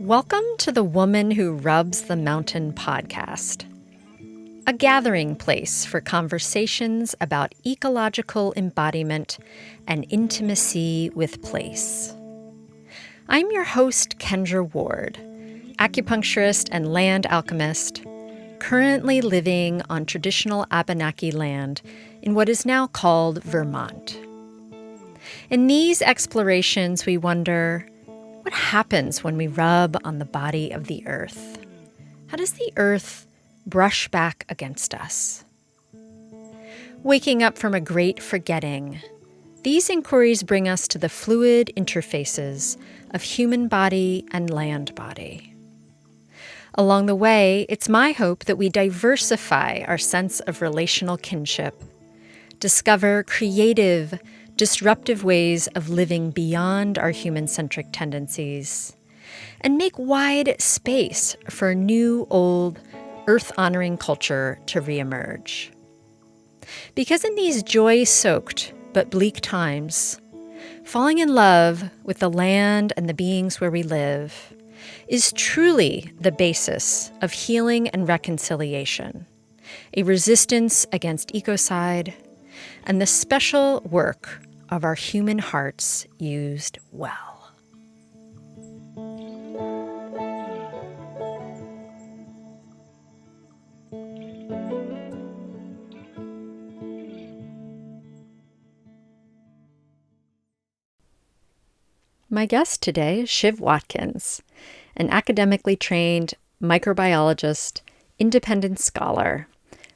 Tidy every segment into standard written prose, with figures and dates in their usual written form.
Welcome to the Woman Who Rubs the Mountain podcast, a gathering place for conversations about ecological embodiment and intimacy with place. I'm your host, Kendra Ward, acupuncturist and land alchemist, currently living on traditional Abenaki land in what is now called Vermont. In these explorations, we wonder, what happens when we rub on the body of the earth? How does the earth brush back against us? Waking up from a great forgetting, these inquiries bring us to the fluid interfaces of human body and land body. Along the way, it's my hope that we diversify our sense of relational kinship, discover creative, disruptive ways of living beyond our human-centric tendencies, and make wide space for a new, old, earth-honoring culture to reemerge. Because in these joy-soaked but bleak times, falling in love with the land and the beings where we live is truly the basis of healing and reconciliation, a resistance against ecocide, and the special work of our human hearts used well. My guest today is Siv Watkins, an academically trained microbiologist, independent scholar,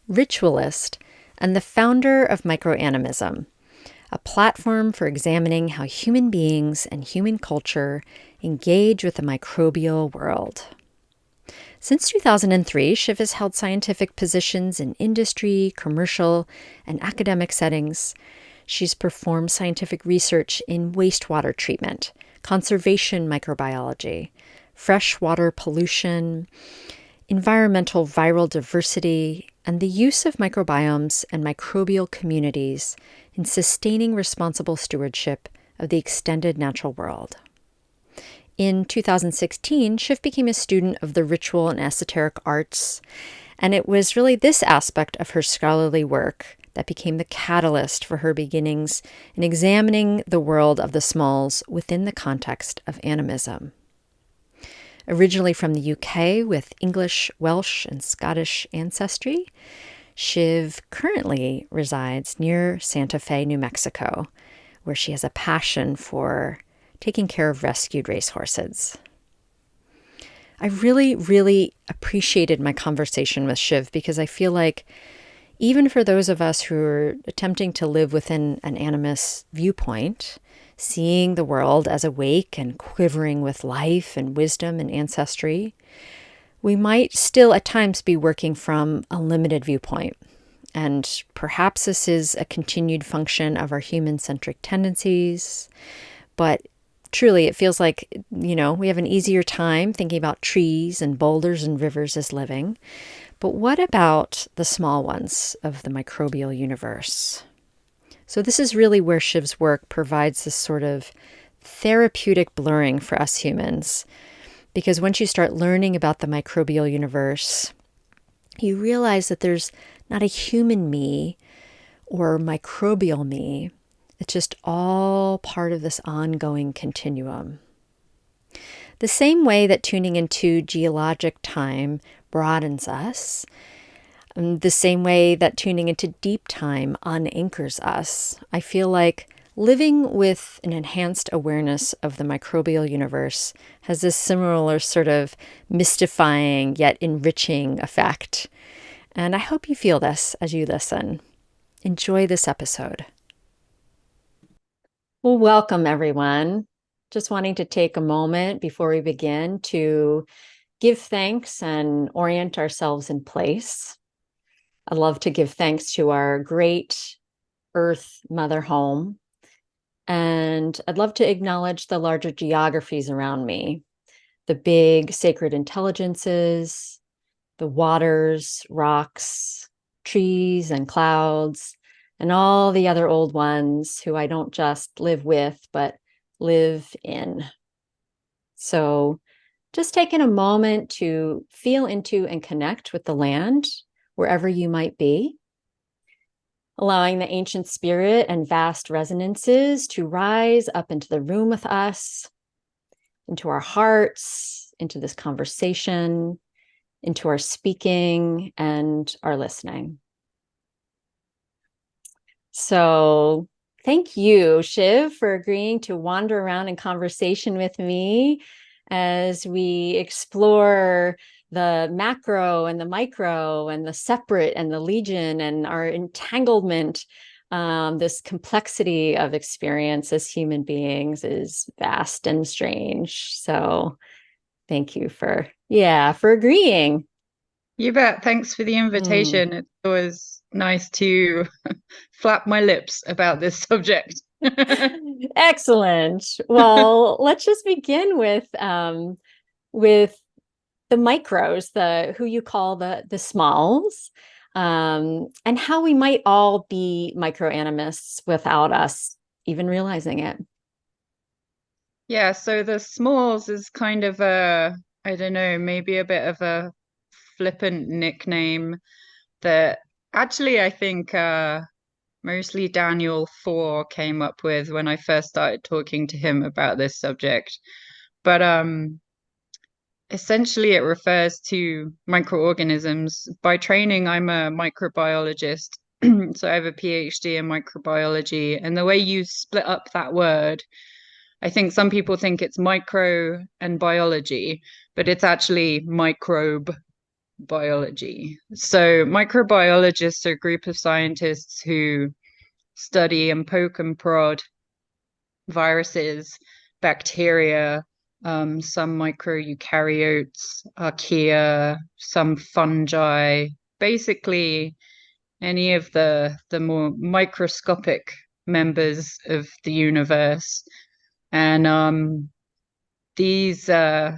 ritualist, and the founder of Microanimism, a platform for examining how human beings and human culture engage with the microbial world. Since 2003, Siv has held scientific positions in industry, commercial, and academic settings. She's performed scientific research in wastewater treatment, conservation microbiology, freshwater pollution, environmental viral diversity, and the use of microbiomes and microbial communities in sustaining responsible stewardship of the extended natural world. In 2016, Siv became a student of the ritual and esoteric arts, and it was really this aspect of her scholarly work that became the catalyst for her beginnings in examining the world of the smalls within the context of animism. Originally from the UK with English, Welsh, and Scottish ancestry, Siv currently resides near Santa Fe, New Mexico, where she has a passion for taking care of rescued racehorses. I really appreciated my conversation with Siv because I feel like even for those of us who are attempting to live within an animist viewpoint, seeing the world as awake and quivering with life and wisdom and ancestry, we might still at times be working from a limited viewpoint. And perhaps this is a continued function of our human-centric tendencies, but truly it feels like, we have an easier time thinking about trees and boulders and rivers as living. But what about the small ones of the microbial universe? So this is really where Siv's work provides this sort of therapeutic blurring for us humans. Because once you start learning about the microbial universe, you realize that there's not a human me or microbial me. It's just all part of this ongoing continuum. The same way that tuning into geologic time broadens us, the same way that tuning into deep time unanchors us, I feel like living with an enhanced awareness of the microbial universe has this similar sort of mystifying yet enriching effect. And I hope you feel this as you listen. Enjoy this episode. Well, welcome everyone. Just wanting to take a moment before we begin to give thanks and orient ourselves in place. I love to give thanks to our great Earth Mother home. And I'd love to acknowledge the larger geographies around me, the big sacred intelligences, the waters, rocks, trees, and clouds, and all the other old ones who I don't just live with, but live in. So just taking a moment to feel into and connect with the land wherever you might be, allowing the ancient spirit and vast resonances to rise up into the room with us, into our hearts, into this conversation, into our speaking and our listening. So thank you, Shiv, for agreeing to wander around in conversation with me as we explore the macro and the micro and the separate and the legion and our entanglement. This complexity of experience as human beings is vast and strange. So thank you for agreeing. You bet. Thanks for the Mm. invitation. It's always nice to flap my lips about this subject. Excellent. Well, let's just begin with the micros, the who you call the smalls, and how we might all be microanimists without us even realizing it. Yeah, so the smalls is kind of I don't know, maybe a bit of a flippant nickname that actually I think mostly Daniel 4 came up with when I first started talking to him about this subject. But essentially it refers to microorganisms. By training, I'm a microbiologist. So I have a PhD in microbiology. And the way you split up that word, I think some people think it's micro and biology, but it's actually microbe biology. So microbiologists are a group of scientists who study and poke and prod viruses, bacteria, some microeukaryotes, archaea, some fungi, basically any of the more microscopic members of the universe. And these uh,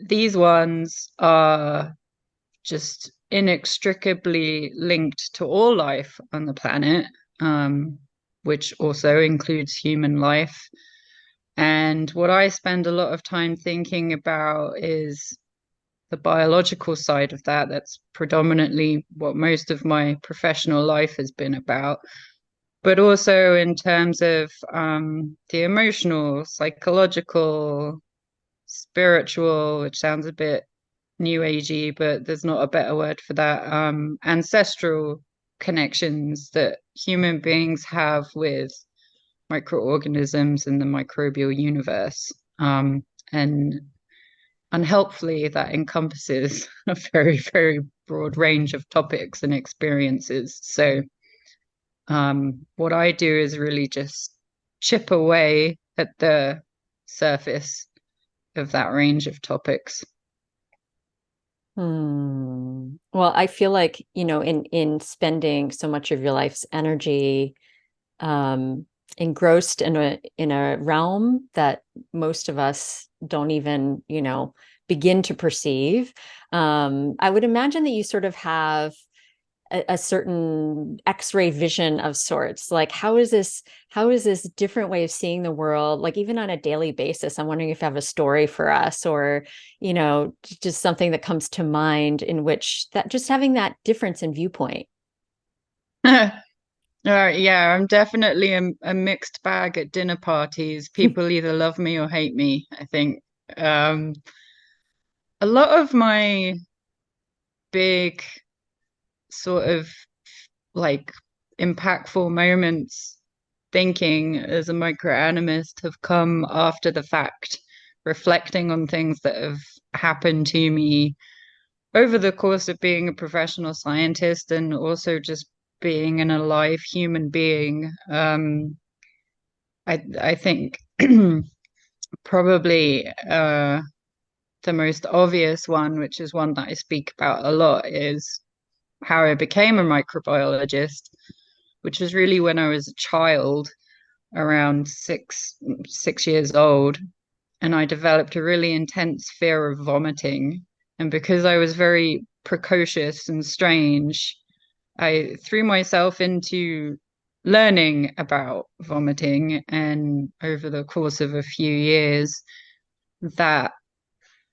these ones are just inextricably linked to all life on the planet, um, which also includes human life. And what I spend a lot of time thinking about is the biological side of that. That's predominantly what most of my professional life has been about. But also in terms of the emotional, psychological, spiritual, which sounds a bit new agey, but there's not a better word for that. Ancestral connections that human beings have with microorganisms in the microbial universe. And unhelpfully, that encompasses a very, very broad range of topics and experiences. So, what I do is really just chip away at the surface of that range of topics. Well, I feel like, in spending so much of your life's energy um, engrossed in a realm that most of us don't even, begin to perceive. I would imagine that you sort of have a certain X-ray vision of sorts. Like, how is this different way of seeing the world, like even on a daily basis? I'm wondering if you have a story for us, or, just something that comes to mind in which that just having that difference in viewpoint. Yeah, I'm definitely a mixed bag at dinner parties. People either love me or hate me, I think. Um, a lot of my big sort of like impactful moments thinking as a microanimist have come after the fact, reflecting on things that have happened to me over the course of being a professional scientist and also just being an alive human being. I think probably the most obvious one, which is one that I speak about a lot, is how I became a microbiologist, which was really when I was a child, around six years old, and I developed a really intense fear of vomiting. And because I was very precocious and strange, I threw myself into learning about vomiting, and over the course of a few years, that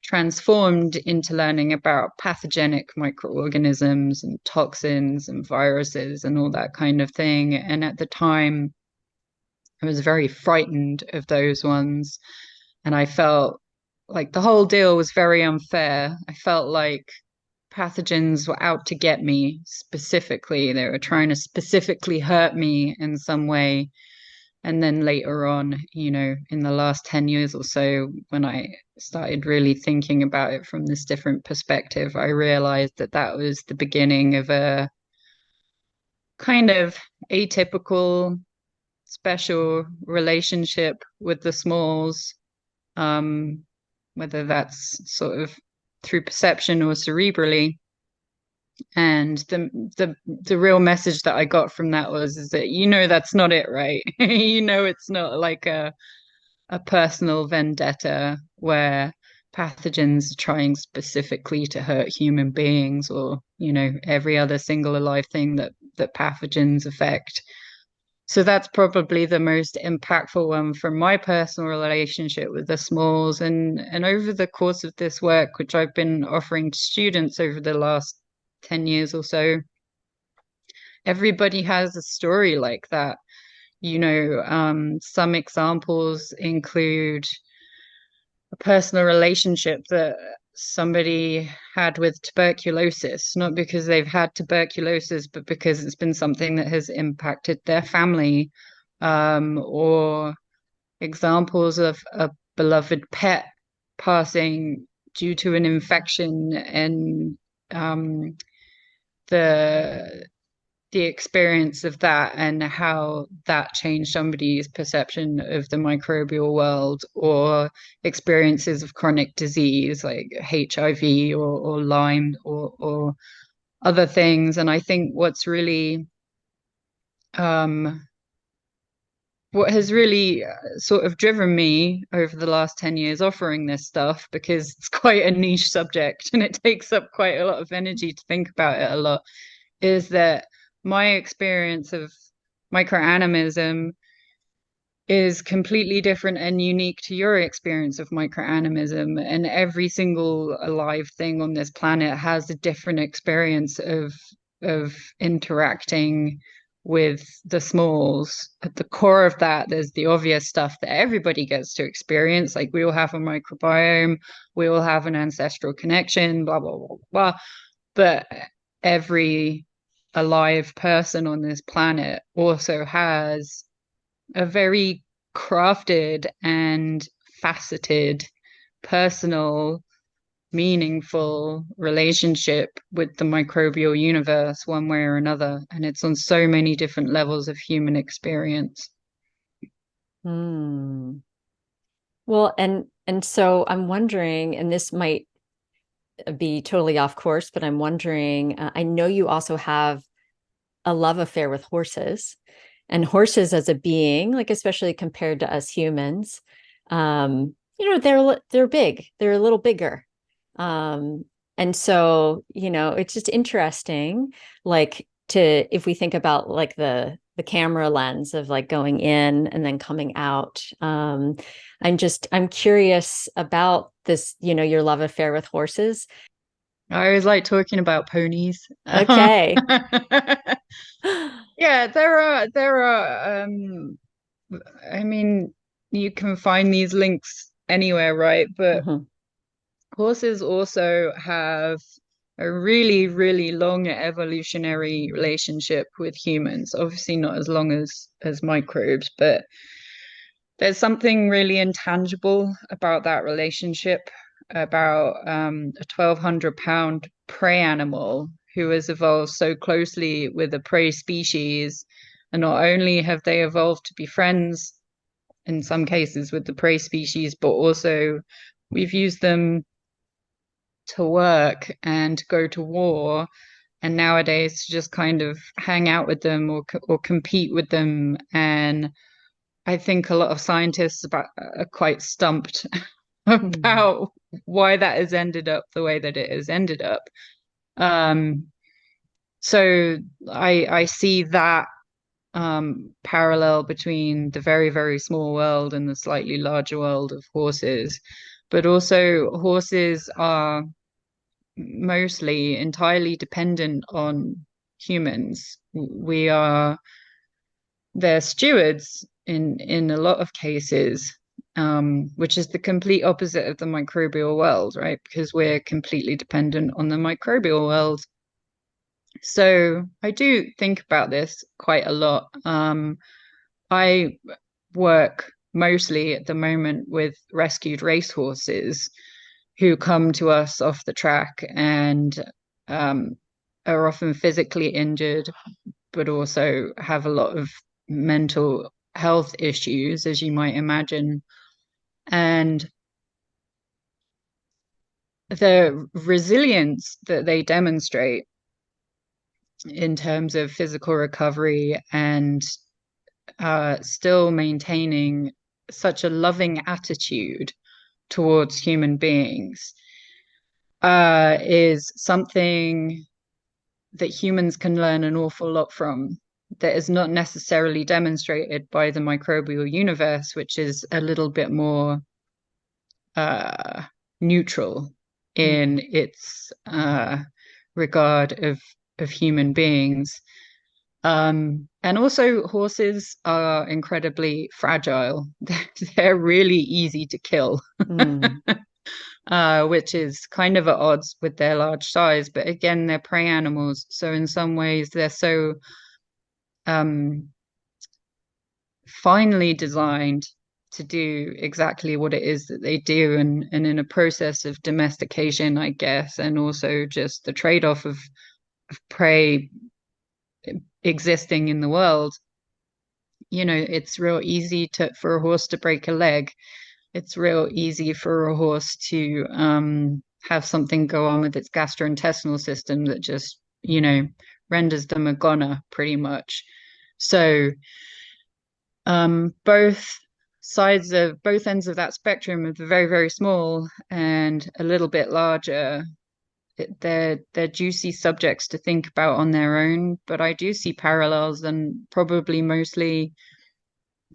transformed into learning about pathogenic microorganisms and toxins and viruses and all that kind of thing. And at the time, I was very frightened of those ones. And I felt like the whole deal was very unfair. I felt like pathogens were out to get me specifically. They were trying to specifically hurt me in some way. And then later on, in the last 10 years or so, when I started really thinking about it from this different perspective, I realized that that was the beginning of a kind of atypical, special relationship with the smalls, um, whether that's sort of through perception or cerebrally. And the real message that I got from that was is that that's not it, right? It's not like a personal vendetta where pathogens are trying specifically to hurt human beings, or every other single alive thing that pathogens affect. So that's probably the most impactful one from my personal relationship with the smalls. And over the course of this work, which I've been offering to students over the last 10 years or so, everybody has a story like that. Some examples include a personal relationship that somebody had with tuberculosis, not because they've had tuberculosis, but because it's been something that has impacted their family, or examples of a beloved pet passing due to an infection, and um, the the experience of that and how that changed somebody's perception of the microbial world, or experiences of chronic disease like HIV or Lyme, or other things. And I think um, what has really sort of driven me over the last 10 years offering this stuff, because it's quite a niche subject and it takes up quite a lot of energy to think about it a lot, is that my experience of microanimism is completely different and unique to your experience of microanimism. And every single alive thing on this planet has a different experience of interacting with the smalls. At the core of that, there's the obvious stuff that everybody gets to experience. Like, we all have a microbiome, we all have an ancestral connection, blah, blah, blah, blah. But every alive person on this planet also has a very crafted and faceted, personal, meaningful relationship with the microbial universe, one way or another. And it's on so many different levels of human experience. Hmm. Well, and so I'm wondering, and this might be totally off course, but I'm wondering, I know you also have a love affair with horses, and horses as a being, like especially compared to us humans, they're big, they're a little bigger. And so, it's just interesting, like if we think about like the camera lens of like going in and then coming out. I'm curious about this, your love affair with horses. I always like talking about ponies. Okay. Yeah, there are I mean, you can find these links anywhere, right? But Mhm. horses also have a really, really long evolutionary relationship with humans. Obviously not as long as microbes, but there's something really intangible about that relationship, about a 1,200-pound prey animal who has evolved so closely with a prey species. And not only have they evolved to be friends in some cases with the prey species, but also we've used them to work and go to war, and nowadays to just kind of hang out with them, or compete with them. And I think a lot of scientists are quite stumped Hmm. about why that has ended up the way that it has ended up. Um, so I see that parallel between the very, very small world and the slightly larger world of horses. But also, horses are mostly entirely dependent on humans. We are their stewards in a lot of cases, which is the complete opposite of the microbial world, right? Because we're completely dependent on the microbial world. So I do think about this quite a lot. I work mostly at the moment with rescued racehorses who come to us off the track and are often physically injured, but also have a lot of mental health issues, as you might imagine. And the resilience that they demonstrate in terms of physical recovery and still maintaining such a loving attitude towards human beings is something that humans can learn an awful lot from, that is not necessarily demonstrated by the microbial universe, which is a little bit more neutral in its regard of human beings. And also, horses are incredibly fragile. They're really easy to kill, Mm. which is kind of at odds with their large size. But again, they're prey animals. So in some ways, they're so um, finely designed to do exactly what it is that they do. And in a process of domestication, I guess, and also just the trade-off of prey existing in the world, it's real easy for a horse to break a leg. It's real easy for a horse to have something go on with its gastrointestinal system that just, renders them a goner pretty much. So both ends of that spectrum of the very, very small and a little bit larger, they're juicy subjects to think about on their own, but I do see parallels, and probably mostly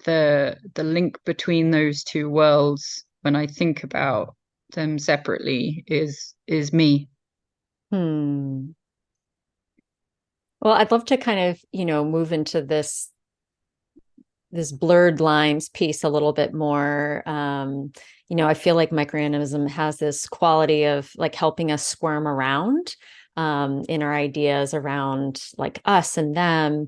the link between those two worlds when I think about them separately is me. Hmm. Well, I'd love to kind of, move into this blurred lines piece a little bit more. I feel like microanimism has this quality of like helping us squirm around in our ideas around like us and them,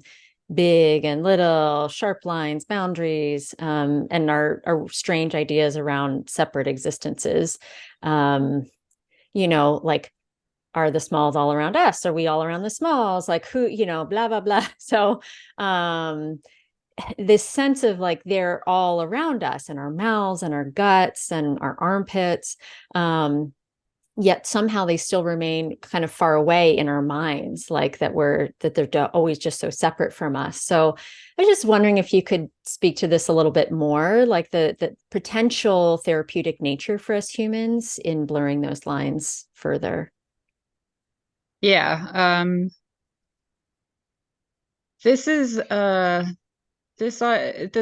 big and little, sharp lines, boundaries, and our strange ideas around separate existences. Like, are the smalls all around us? Are we all around the smalls? Like who, blah, blah, blah. So this sense of like they're all around us in our mouths and our guts and our armpits, yet somehow they still remain kind of far away in our minds, like that they're always just so separate from us. So I was just wondering if you could speak to this a little bit more, like the potential therapeutic nature for us humans in blurring those lines further. Yeah. This is the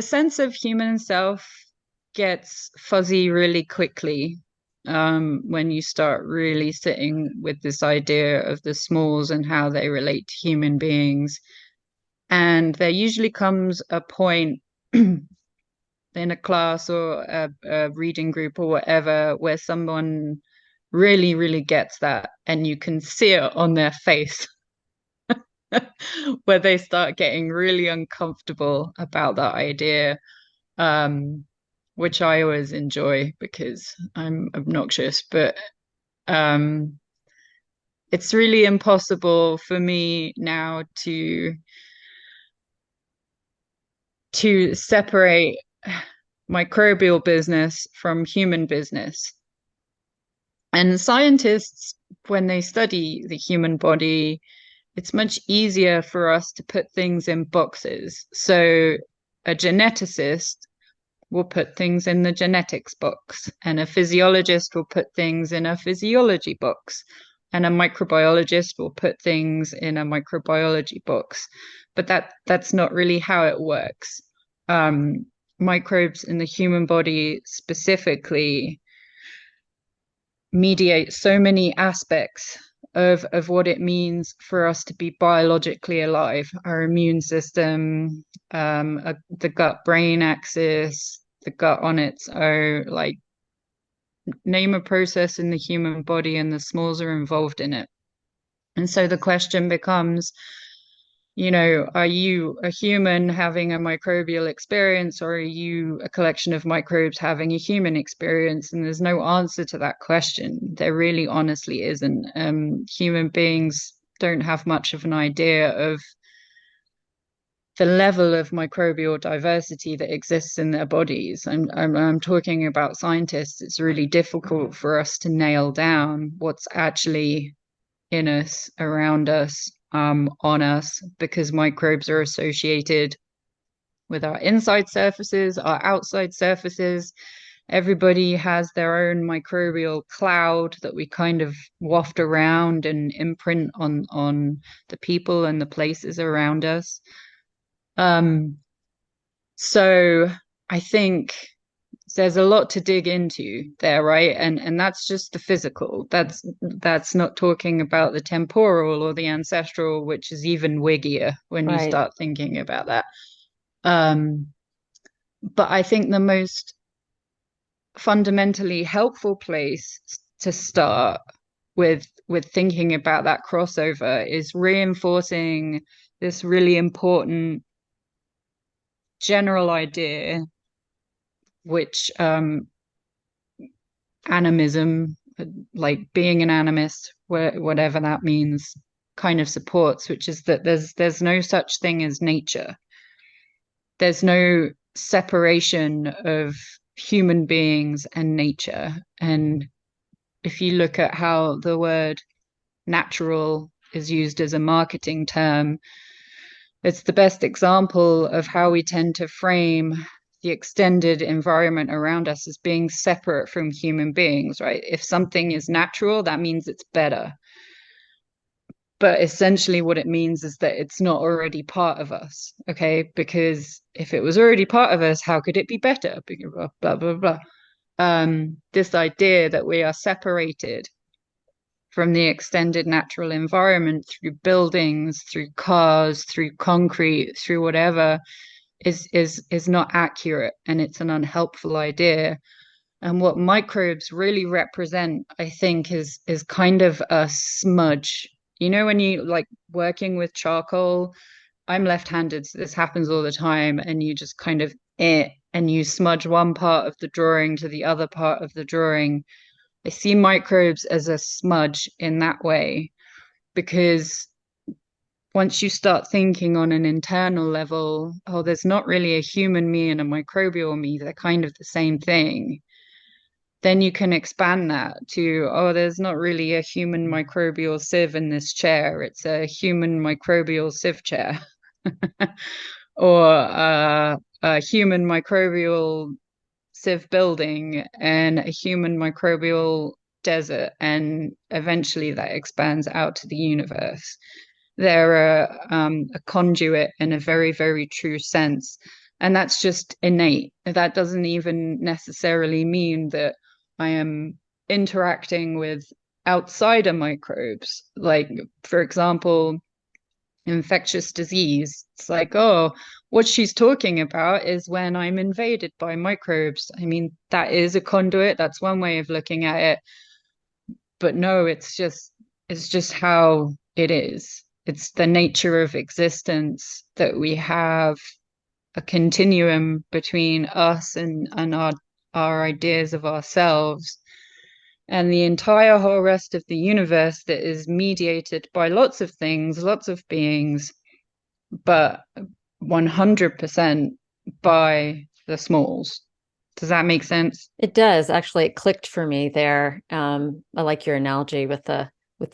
sense of human self gets fuzzy really quickly when you start really sitting with this idea of the smalls and how they relate to human beings. And there usually comes a point in a class or a reading group or whatever where someone really, really gets that, and you can see it on their face. Where they start getting really uncomfortable about that idea, um, which I always enjoy because I'm obnoxious. But um, it's really impossible for me now to separate microbial business from human business. And scientists, when they study the human body, it's much easier for us to put things in boxes. So a geneticist will put things in the genetics box, and a physiologist will put things in a physiology box. and a microbiologist will put things in a microbiology box, but that's not really how it works. Microbes in the human body specifically mediate so many aspects of what it means for us to be biologically alive. Our immune system, the gut-brain axis, the gut on its own, like name a process in the human body and the smalls are involved in it. And so the question becomes, are you a human having a microbial experience, or are you a collection of microbes having a human experience? And there's no answer to that question. There really honestly isn't. Human beings don't have much of an idea of the level of microbial diversity that exists in their bodies. I'm talking about scientists. It's really difficult for us to nail down what's actually in us, around us, on us, because microbes are associated with our inside surfaces, our outside surfaces. Everybody has their own microbial cloud that we kind of waft around and imprint on the people and the places around us. So I think there's a lot to dig into there, right? And that's just the physical. That's not talking about the temporal or the ancestral, which is even wiggier when you start thinking about that. But I think the most fundamentally helpful place to start with thinking about that crossover is reinforcing this really important general idea, which animism, like being an animist, whatever that means, kind of supports, which is that there's no such thing as nature. There's no separation of human beings and nature. And if you look at how the word natural is used as a marketing term, it's the best example of how we tend to frame the extended environment around us as being separate from human beings, right? If something is natural, that means it's better. But essentially what it means is that it's not already part of us, okay? Because if it was already part of us, how could it be better? Blah, blah, blah, blah. This idea that we are separated from the extended natural environment through buildings, through cars, through concrete, through whatever, is not accurate, and it's an unhelpful idea. And what microbes really represent, I think, is kind of a smudge. When you like working with charcoal, I'm left-handed, so this happens all the time, and you just kind of and you smudge one part of the drawing to the other part of the drawing. I see microbes as a smudge in that way, because once you start thinking on an internal level, oh, there's not really a human me and a microbial me, they're kind of the same thing, then you can expand that to, oh, there's not really a human microbial sieve in this chair, it's a human microbial sieve chair. Or a human microbial sieve building and a human microbial desert, and eventually that expands out to the universe. They're a conduit in a very, very true sense. And that's just innate. That doesn't even necessarily mean that I am interacting with outsider microbes. Like, for example, infectious disease. It's like, oh, what she's talking about is when I'm invaded by microbes. I mean, that is a conduit. That's one way of looking at it. But no, it's just how it is. It's the nature of existence that we have a continuum between us and our ideas of ourselves, and the entire whole rest of the universe that is mediated by lots of things, lots of beings, but 100% by the smalls. Does that make sense? It does. Actually, it clicked for me there. I like your analogy with the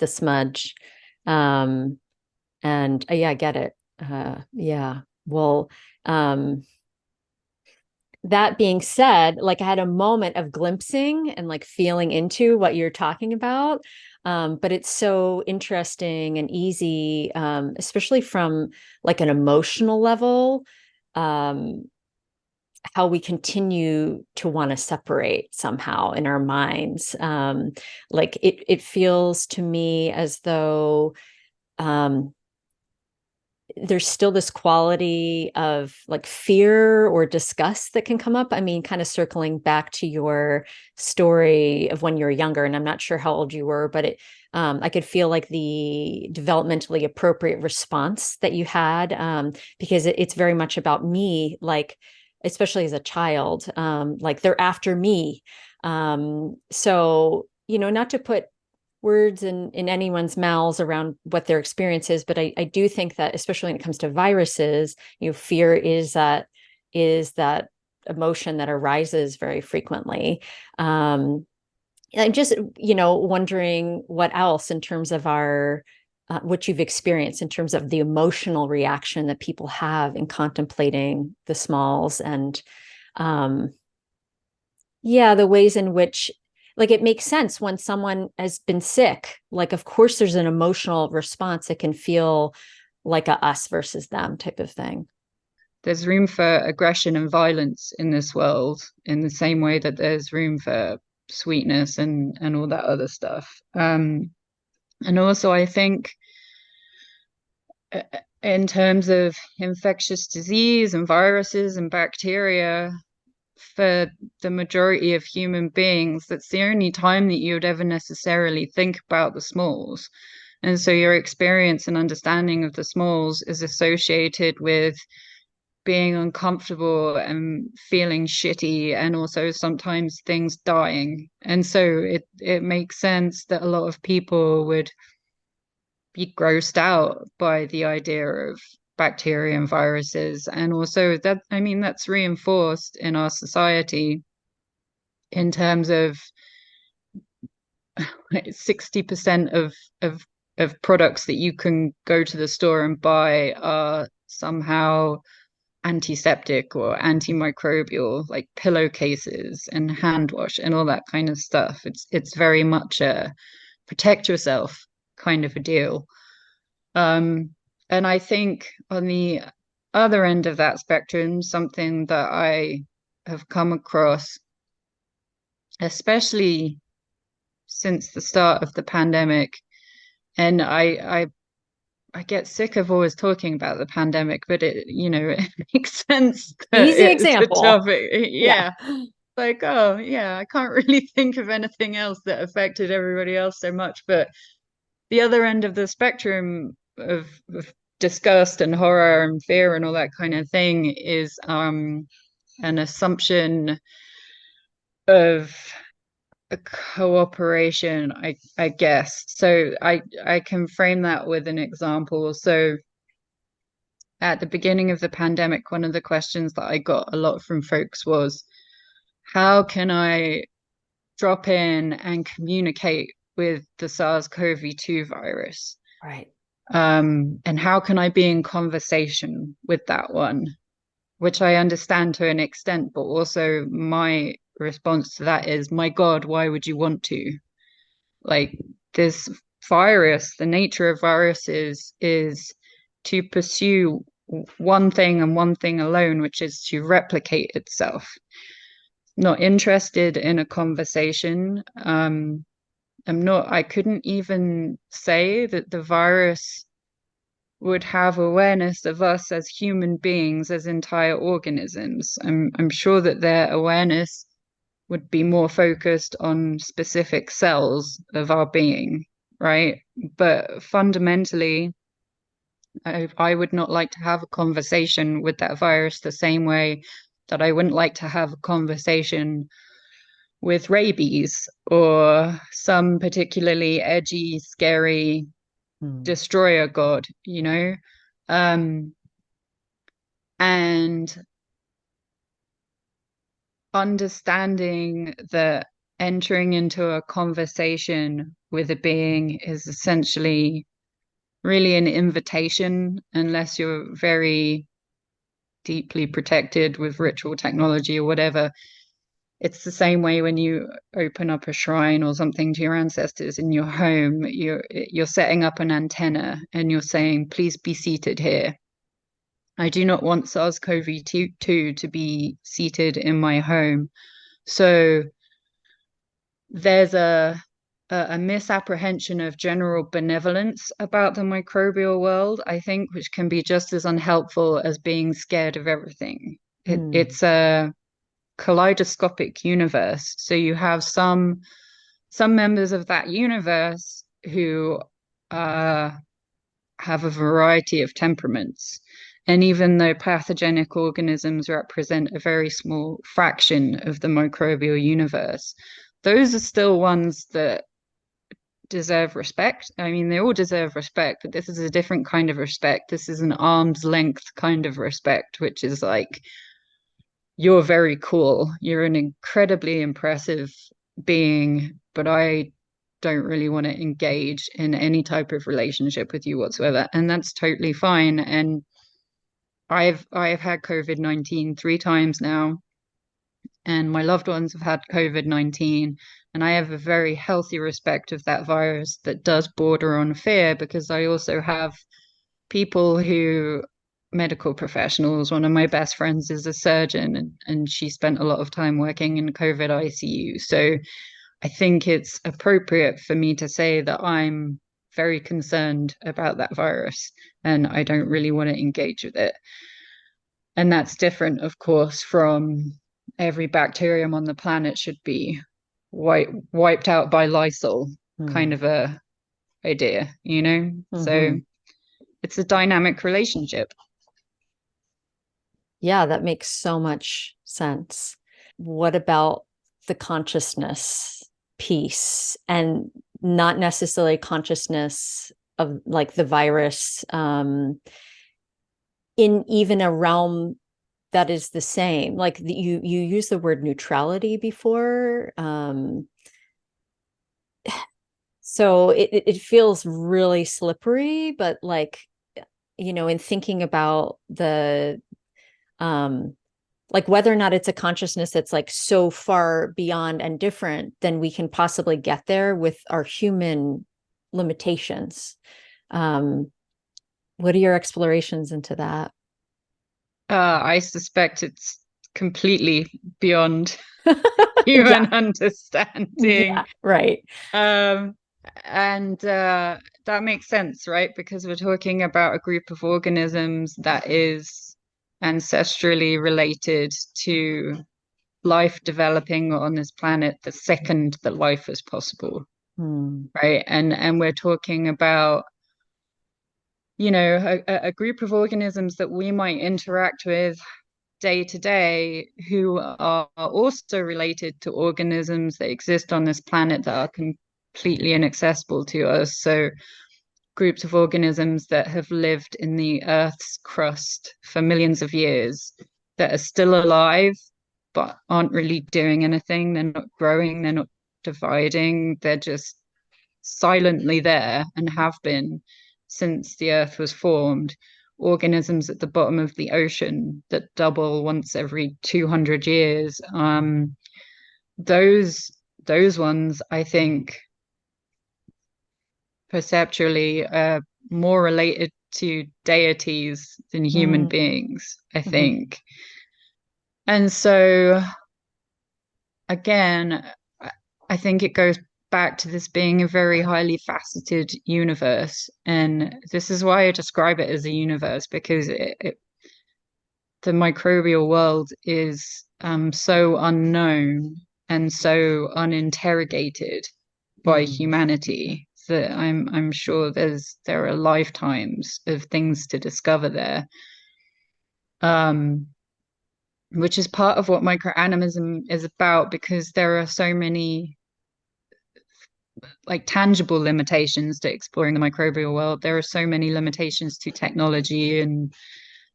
smudge. And yeah, I get it. Yeah. Well, that being said, like I had a moment of glimpsing and like feeling into what you're talking about. But it's so interesting and easy, especially from like an emotional level, um, how we continue to want to separate somehow in our minds. Like it feels to me as though um, there's still this quality of like fear or disgust that can come up. I mean, kind of circling back to your story of when you were younger, and I'm not sure how old you were, but I could feel like the developmentally appropriate response that you had, because it's very much about me, like, especially as a child, like they're after me. So, not to put words in anyone's mouths around what their experience is, but I do think that especially when it comes to viruses, fear is that emotion that arises very frequently. I'm just wondering what else in terms of our what you've experienced in terms of the emotional reaction that people have in contemplating the smalls and um, yeah, the ways in which, like, it makes sense when someone has been sick. Like, of course, there's an emotional response. It can feel like a us versus them type of thing. There's room for aggression and violence in this world in the same way that there's room for sweetness and all that other stuff. And also, I think uh, in terms of infectious disease and viruses and bacteria, for the majority of human beings, that's the only time that you would ever necessarily think about the smalls. And so your experience and understanding of the smalls is associated with being uncomfortable and feeling shitty, and also sometimes things dying. And so it makes sense that a lot of people would be grossed out by the idea of bacteria and viruses. And also that, I mean, that's reinforced in our society in terms of 60% of products that you can go to the store and buy are somehow antiseptic or antimicrobial, like pillowcases and hand wash and all that kind of stuff. It's very much a protect yourself kind of a deal. Um, and I think on the other end of that spectrum, something that I have come across, especially since the start of the pandemic, and I get sick of always talking about the pandemic, but it makes sense that Easy it's a example. topic. Yeah. Yeah. Like, oh yeah, I can't really think of anything else that affected everybody else so much. But the other end of the spectrum of disgust and horror and fear and all that kind of thing is an assumption of a cooperation, I guess. So I can frame that with an example. So at the beginning of the pandemic, one of the questions that I got a lot from folks was, how can I drop in and communicate with the SARS-CoV-2 virus? Right. And how can I be in conversation with that one? Which I understand to an extent, but also my response to that is, my God, why would you want to? Like, this virus, the nature of viruses is to pursue one thing and one thing alone, which is to replicate itself. Not interested in a conversation. I couldn't even say that the virus would have awareness of us as human beings, as entire organisms. I'm sure that their awareness would be more focused on specific cells of our being, right? But fundamentally, I would not like to have a conversation with that virus the same way that I wouldn't like to have a conversation with rabies or some particularly edgy, scary Hmm. destroyer god. Um, and understanding that entering into a conversation with a being is essentially really an invitation, unless you're very deeply protected with ritual technology or whatever. It's the same way when you open up a shrine or something to your ancestors in your home. You're setting up an antenna and you're saying, please be seated here. I do not want SARS-CoV-2 to be seated in my home. So there's a misapprehension of general benevolence about the microbial world, I think, which can be just as unhelpful as being scared of everything. It's a kaleidoscopic universe. So you have some members of that universe who have a variety of temperaments. And even though pathogenic organisms represent a very small fraction of the microbial universe, those are still ones that deserve respect. I mean, they all deserve respect, but this is a different kind of respect. This is an arm's length kind of respect, which is like, you're very cool. You're an incredibly impressive being, but I don't really want to engage in any type of relationship with you whatsoever. And that's totally fine. And I've had COVID-19 3 times now, and my loved ones have had COVID-19, and I have a very healthy respect of that virus that does border on fear, because I also have people who, medical professionals. One of my best friends is a surgeon, and she spent a lot of time working in COVID ICU. So I think it's appropriate for me to say that I'm very concerned about that virus and I don't really want to engage with it. And that's different, of course, from every bacterium on the planet should be wiped out by Lysol kind of a idea, you know? So it's a dynamic relationship. Yeah, that makes so much sense. What about the consciousness piece, and not necessarily consciousness of like the virus, in even a realm that is the same? Like you used the word neutrality before. So it feels really slippery, but like, in thinking about the like whether or not it's a consciousness that's like so far beyond and different than we can possibly get there with our human limitations. What are your explorations into that? I suspect it's completely beyond human Yeah. understanding. Yeah, right. Um, and that makes sense, right? Because we're talking about a group of organisms that is ancestrally related to life developing on this planet the second that life is possible, right? And we're talking about, a group of organisms that we might interact with day to day who are also related to organisms that exist on this planet that are completely inaccessible to us. So groups of organisms that have lived in the Earth's crust for millions of years that are still alive but aren't really doing anything. They're not growing, they're not dividing, they're just silently there and have been since the Earth was formed. Organisms at the bottom of the ocean that double once every 200 years. Those ones, I think, perceptually more related to deities than human beings, I think. And so again, I think it goes back to this being a very highly faceted universe. And this is why I describe it as a universe, because the microbial world is so unknown and so uninterrogated by humanity that I'm sure there are lifetimes of things to discover there. Which is part of what microanimism is about, because there are so many like tangible limitations to exploring the microbial world. There are so many limitations to technology and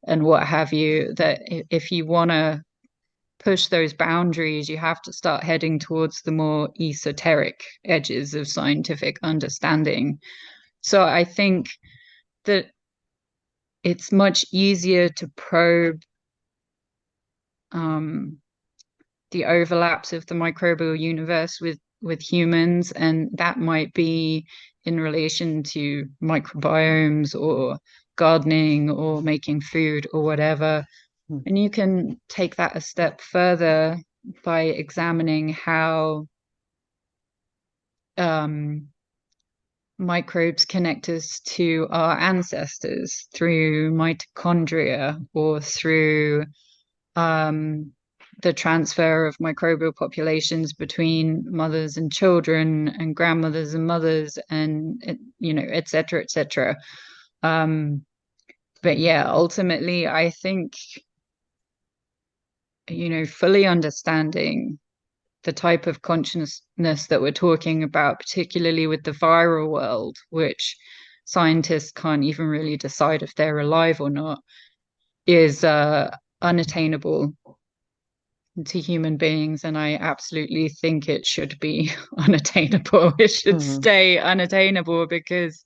what have you, that if you want to push those boundaries, you have to start heading towards the more esoteric edges of scientific understanding. So I think that it's much easier to probe the overlaps of the microbial universe with humans, and that might be in relation to microbiomes or gardening or making food or whatever. And you can take that a step further by examining how microbes connect us to our ancestors through mitochondria or through the transfer of microbial populations between mothers and children and grandmothers and mothers and, et cetera, et cetera. But yeah, ultimately, I think, fully understanding the type of consciousness that we're talking about, particularly with the viral world, which scientists can't even really decide if they're alive or not, is unattainable to human beings. And I absolutely think it should be unattainable. It should stay unattainable because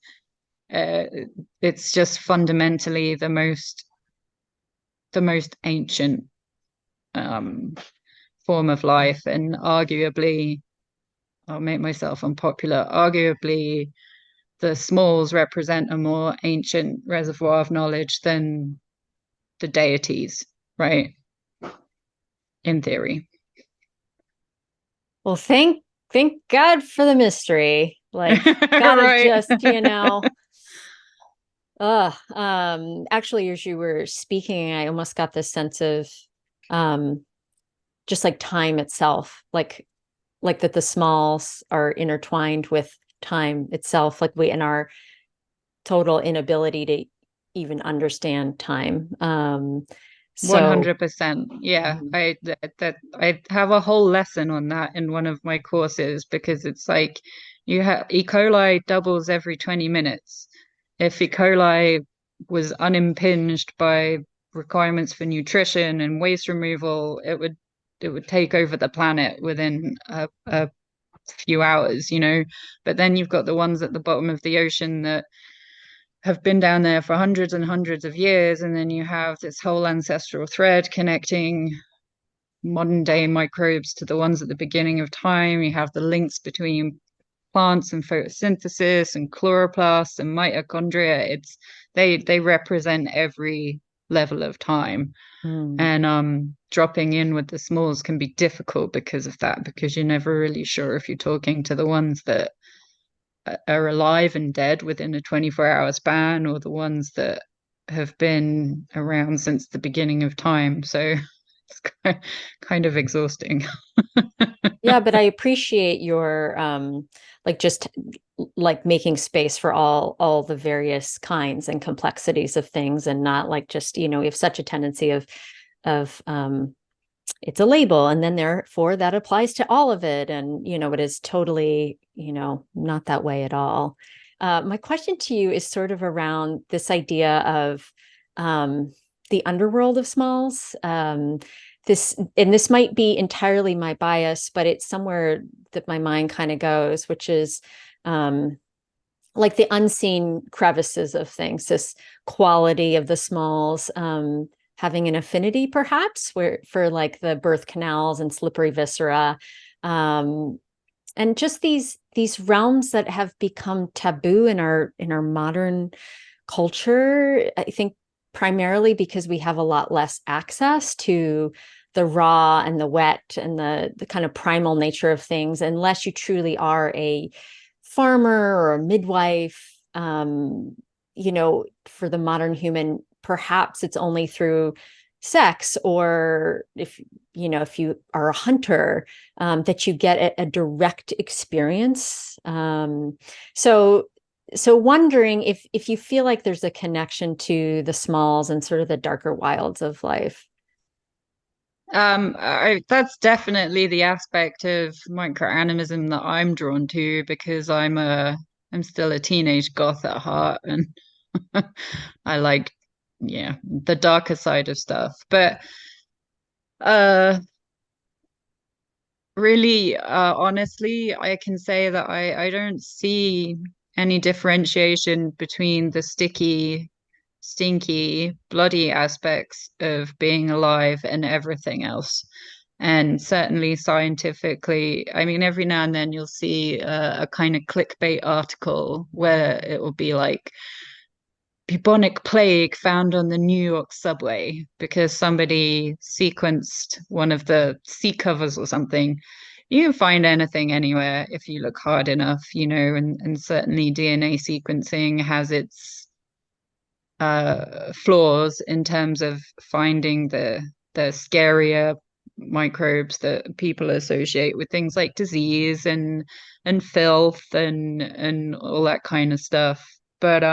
it's just fundamentally the most ancient form of life, and arguably, I'll make myself unpopular, arguably the smalls represent a more ancient reservoir of knowledge than the deities, right? In theory. Well, thank God for the mystery. Like, gotta Right. just, actually, as you were speaking, I almost got this sense of just like time itself, like that the smalls are intertwined with time itself, like we in our total inability to even understand time. So 100%. Yeah, I have a whole lesson on that in one of my courses, because it's like you have E. coli doubles every 20 minutes. If E. coli was unimpinged by requirements for nutrition and waste removal, it would take over the planet within a few hours, But then you've got the ones at the bottom of the ocean that have been down there for hundreds and hundreds of years, and then you have this whole ancestral thread connecting modern day microbes to the ones at the beginning of time. You have the links between plants and photosynthesis and chloroplasts and mitochondria. They represent every level of time. And dropping in with the smalls can be difficult because of that, because you're never really sure if you're talking to the ones that are alive and dead within a 24-hour span, or the ones that have been around since the beginning of time. So it's kind of exhausting. yeah, but I appreciate your like just like making space for all the various kinds and complexities of things, and not like just, we have such a tendency of it's a label, and then therefore that applies to all of it. And, it is totally, not that way at all. My question to you is sort of around this idea of the underworld of smalls. This might be entirely my bias, but it's somewhere that my mind kind of goes, which is like the unseen crevices of things, this quality of the smalls, having an affinity perhaps for like the birth canals and slippery viscera, and just these realms that have become taboo in our modern culture. I think primarily because we have a lot less access to the raw and the wet and the kind of primal nature of things, unless you truly are a farmer or a midwife. For the modern human, perhaps it's only through sex, or if you are a hunter, that you get a direct experience. So wondering if you feel like there's a connection to the smalls and sort of the darker wilds of life. That's definitely the aspect of microanimism that I'm drawn to, because I'm still a teenage goth at heart, and I like, the darker side of stuff. But really, honestly, I can say that I don't see any differentiation between the sticky stinky, bloody aspects of being alive and everything else. And certainly scientifically, I mean, every now and then you'll see a kind of clickbait article where it will be like, bubonic plague found on the New York subway because somebody sequenced one of the seat covers or something. You can find anything anywhere if you look hard enough, and certainly DNA sequencing has its flaws in terms of finding the scarier microbes that people associate with things like disease and filth and all that kind of stuff. But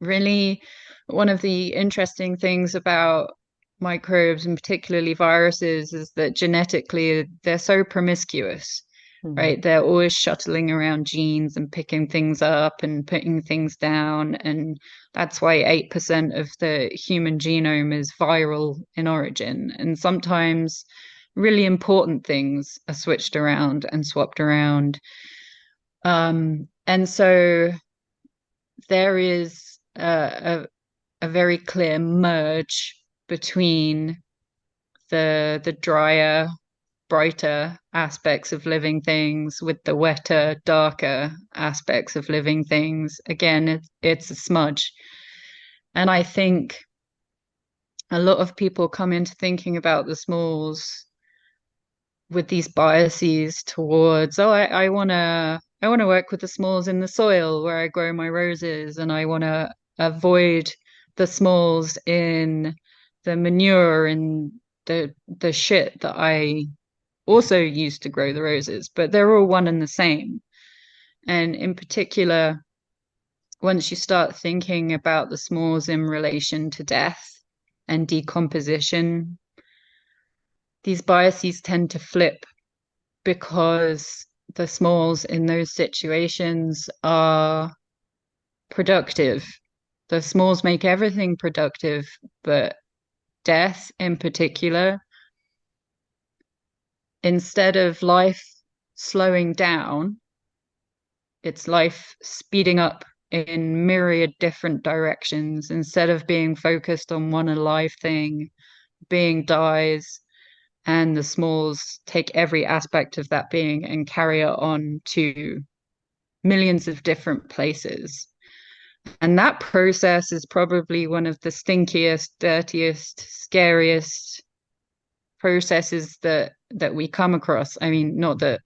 really, one of the interesting things about microbes and particularly viruses is that genetically they're so promiscuous, right? They're always shuttling around genes and picking things up and putting things down. And that's why 8% of the human genome is viral in origin. And sometimes really important things are switched around and swapped around. And so there is a very clear merge between the drier, brighter aspects of living things with the wetter, darker aspects of living things. Again, it's a smudge. And I think a lot of people come into thinking about the smalls with these biases towards, oh, I want to work with the smalls in the soil where I grow my roses, and I want to avoid the smalls in the manure and the shit that I also use to grow the roses, but they're all one and the same. And in particular, once you start thinking about the smalls in relation to death and decomposition, these biases tend to flip because the smalls in those situations are productive. The smalls make everything productive, but death in particular, instead of life slowing down, it's life speeding up in myriad different directions. Instead of being focused on one alive thing, being dies, and the smalls take every aspect of that being and carry it on to millions of different places. And that process is probably one of the stinkiest, dirtiest, scariest processes that we come across. I mean, not that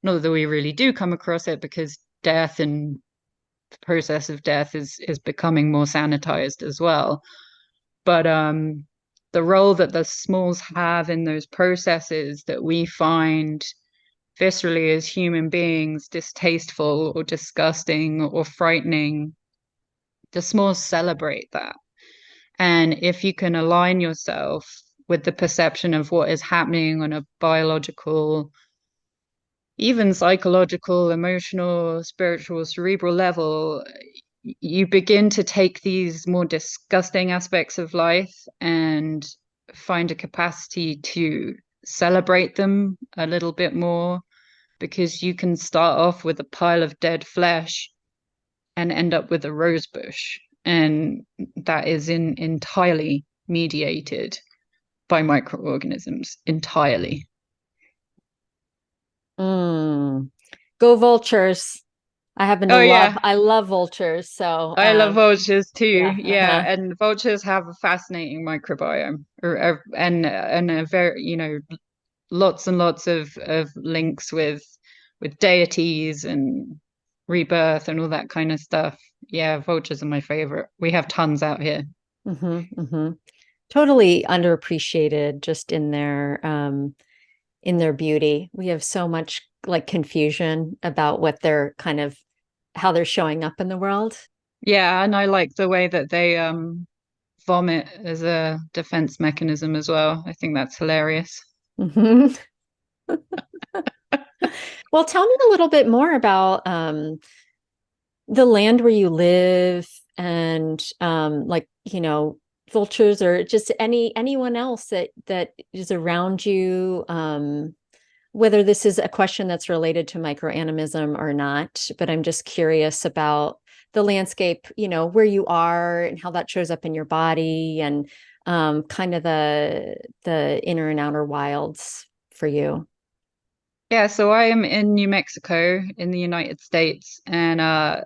we really do come across it, because death and the process of death is becoming more sanitized as well. But the role that the smalls have in those processes that we find viscerally as human beings distasteful or disgusting or frightening, the smalls celebrate that. And if you can align yourself with the perception of what is happening on a biological, even psychological, emotional, spiritual, cerebral level, you begin to take these more disgusting aspects of life and find a capacity to celebrate them a little bit more, because you can start off with a pile of dead flesh and end up with a rose bush. And that is entirely mediated by microorganisms, entirely. Mm. Go vultures. Oh yeah, I love vultures. So, I love vultures too. yeah. Yeah, and vultures have a fascinating microbiome, and a very, lots and lots of links with deities and rebirth and all that kind of stuff. Yeah, vultures are my favorite. We have tons out here. Hmm. Totally underappreciated just in their beauty. We have so much like confusion about what they're kind of how they're showing up in the world. Yeah, and I like the way that they vomit as a defense mechanism as well. I think that's hilarious. Hmm. Well, tell me a little bit more about the land where you live and like, vultures or just anyone else that is around you. Whether this is a question that's related to microanimism or not, but I'm just curious about the landscape, where you are and how that shows up in your body, and kind of the inner and outer wilds for you. Yeah, so I am in New Mexico in the United States, and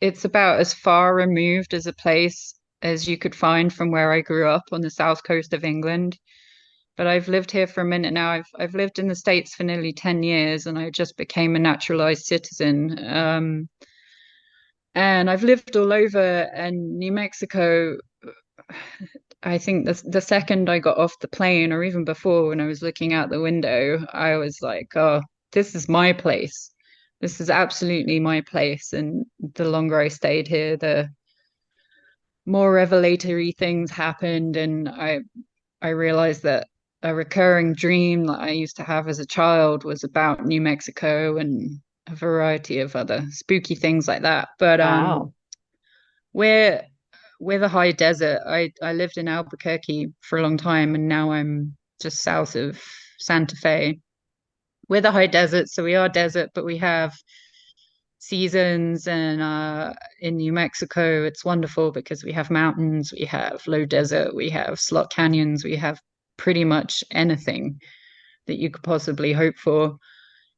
it's about as far removed as a place as you could find from where I grew up on the south coast of England. But I've lived here for a minute now. I've lived in the States for nearly 10 years, and I just became a naturalized citizen. And I've lived all over, and New Mexico, I think the second I got off the plane, or even before when I was looking out the window, I was like, oh, this is my place. This is absolutely my place. And the longer I stayed here, the more revelatory things happened. And I realized that a recurring dream that I used to have as a child was about New Mexico and a variety of other spooky things like that. But Wow. we're we're the high desert. I lived in Albuquerque for a long time, and now I'm just south of Santa Fe. We're the high desert, so we are desert, but we have seasons. And in New Mexico, it's wonderful because we have mountains, we have low desert, we have slot canyons, we have pretty much anything that you could possibly hope for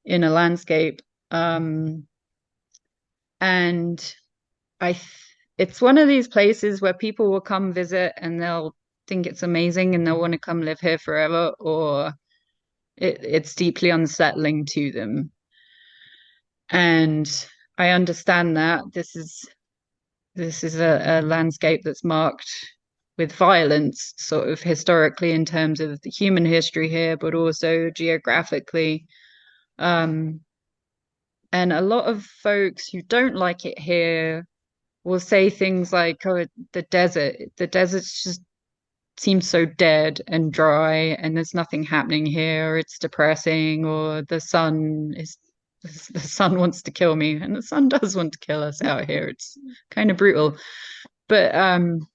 in a landscape. And I it's one of these places where people will come visit and they'll think it's amazing and they'll want to come live here forever, or it's deeply unsettling to them. And I understand that this is a landscape that's marked with violence, sort of historically in terms of the human history here, but also geographically. Um, and a lot of folks who don't like it here will say things like, "Oh, the desert just seems so dead and dry, and there's nothing happening here. It's depressing, or the sun wants to kill me, and the sun does want to kill us out here. It's kind of brutal." But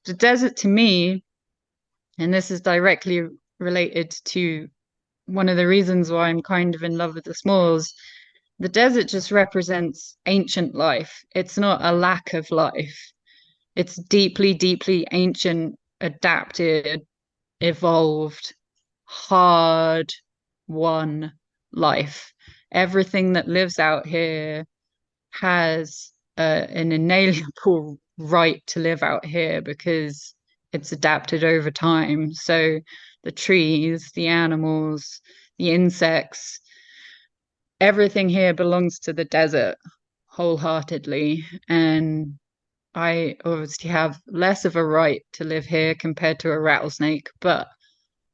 the desert to me, and this is directly related to one of the reasons why I'm kind of in love with the smalls, the desert just represents ancient life. It's not a lack of life. It's deeply, deeply ancient, adapted, evolved, hard won life. Everything that lives out here has an inalienable right to live out here because it's adapted over time. So the trees, the animals, the insects, everything here belongs to the desert wholeheartedly. And I obviously have less of a right to live here compared to a rattlesnake, but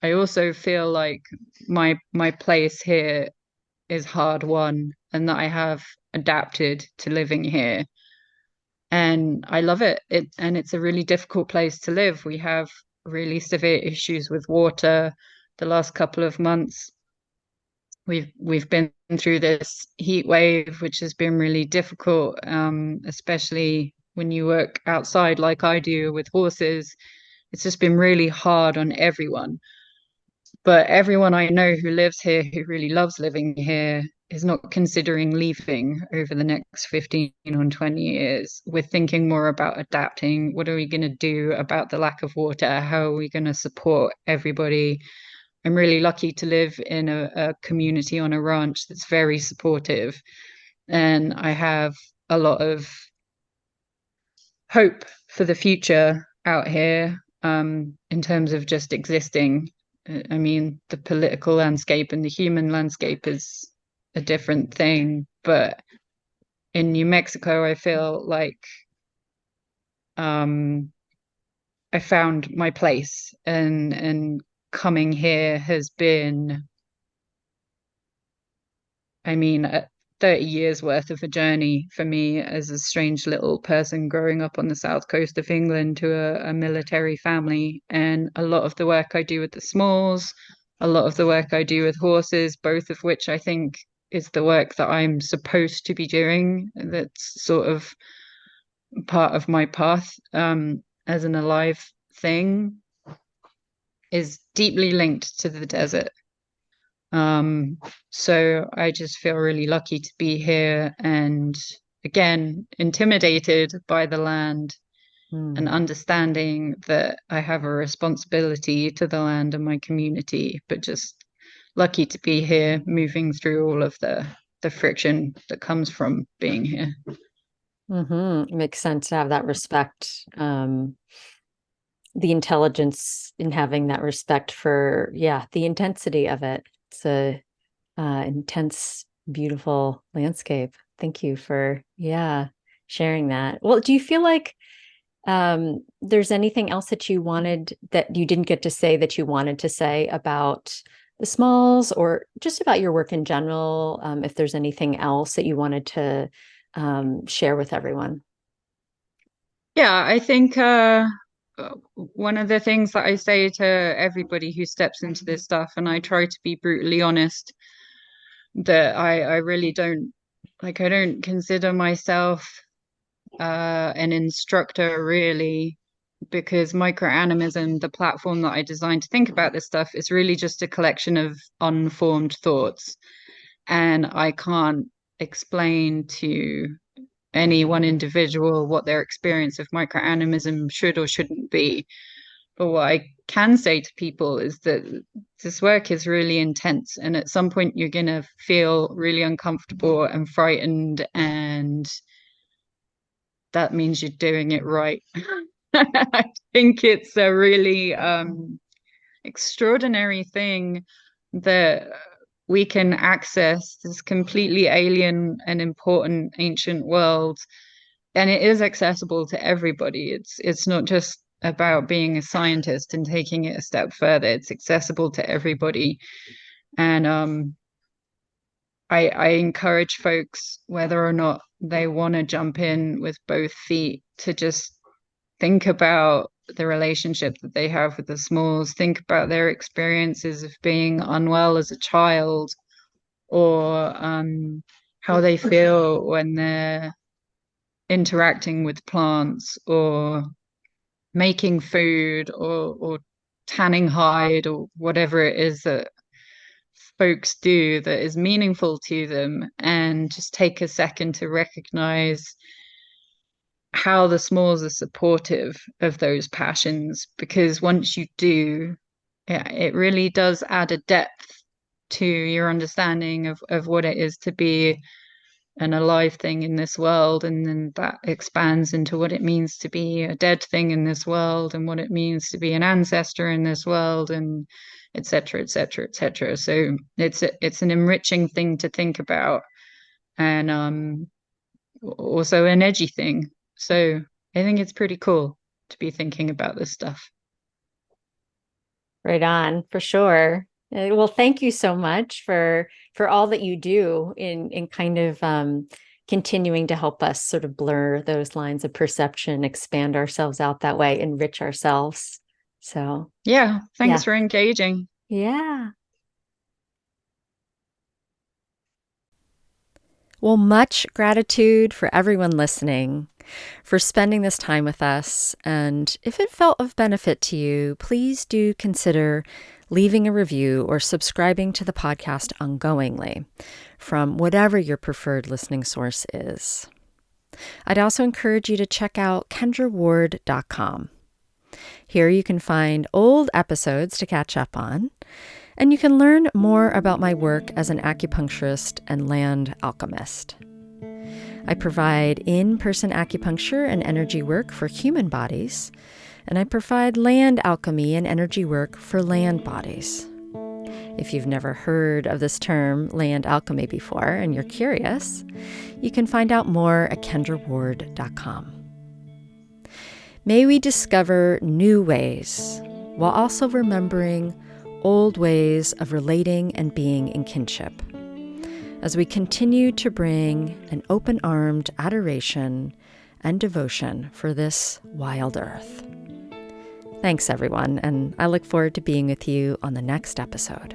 I also feel like my place here is hard won and that I have adapted to living here. And I love it. It's a really difficult place to live. We have really severe issues with water. The last couple of months, we've been through this heat wave, which has been really difficult, especially when you work outside like I do with horses. It's just been really hard on everyone. But everyone I know who lives here, who really loves living here, is not considering leaving over the next 15 or 20 years. We're thinking more about adapting. What are we going to do about the lack of water? How are we going to support everybody? I'm really lucky to live in a community on a ranch that's very supportive. And I have a lot of hope for the future out here, in terms of just existing. I mean, the political landscape and the human landscape is a different thing, but in New Mexico, I feel like um, I found my place, and coming here has been, I mean, 30 years worth of a journey for me as a strange little person growing up on the south coast of England to a military family. And a lot of the work I do with the smalls, a lot of the work I do with horses, both of which I think is the work that I'm supposed to be doing. That's sort of part of my path, as an alive thing, is deeply linked to the desert. So I just feel really lucky to be here, and again, intimidated by the land and Mm. understanding that I have a responsibility to the land and my community, but just lucky to be here, moving through all of the friction that comes from being here. It makes sense to have that respect, the intelligence in having that respect for, the intensity of it. It's a intense, beautiful landscape. Thank you for, sharing that. Well, do you feel like there's anything else that you wanted that you didn't get to say that you wanted to say about the smalls or just about your work in general? If there's anything else that you wanted to share with everyone. Yeah, I think one of the things that I say to everybody who steps into this stuff, and I try to be brutally honest, that I really don't like, I don't consider myself an instructor really, because microanimism, the platform that I designed to think about this stuff, is really just a collection of unformed thoughts. And I can't explain to any one individual what their experience of microanimism should or shouldn't be. But what I can say to people is that this work is really intense. And at some point, you're going to feel really uncomfortable and frightened. And that means you're doing it right. I think it's a really extraordinary thing that we can access this completely alien and important ancient world, and it is accessible to everybody. It's not just about being a scientist and taking it a step further. It's accessible to everybody, and I encourage folks, whether or not they want to jump in with both feet, to just think about the relationship that they have with the smalls, think about their experiences of being unwell as a child, or how they feel when they're interacting with plants or making food or tanning hide or whatever it is that folks do that is meaningful to them, and just take a second to recognize how the smalls are supportive of those passions, because once you do, it really does add a depth to your understanding of what it is to be an alive thing in this world, and then that expands into what it means to be a dead thing in this world, and what it means to be an ancestor in this world, and etc., etc., etc. So it's an enriching thing to think about, and also an edgy thing. So I think it's pretty cool to be thinking about this stuff. Right on, for sure. Well, thank you so much for all that you do in kind of continuing to help us sort of blur those lines of perception, expand ourselves out that way, enrich ourselves. So, Yeah, thanks yeah. for engaging. Yeah. Well, much gratitude for everyone listening, for spending this time with us. And if it felt of benefit to you, please do consider leaving a review or subscribing to the podcast ongoingly from whatever your preferred listening source is. I'd also encourage you to check out kendraward.com. Here you can find old episodes to catch up on, and you can learn more about my work as an acupuncturist and land alchemist. I provide in-person acupuncture and energy work for human bodies, and I provide land alchemy and energy work for land bodies. If you've never heard of this term, land alchemy, before, and you're curious, you can find out more at kendraward.com. May we discover new ways, while also remembering old ways of relating and being in kinship, as we continue to bring an open-armed adoration and devotion for this wild earth. Thanks, everyone, and I look forward to being with you on the next episode.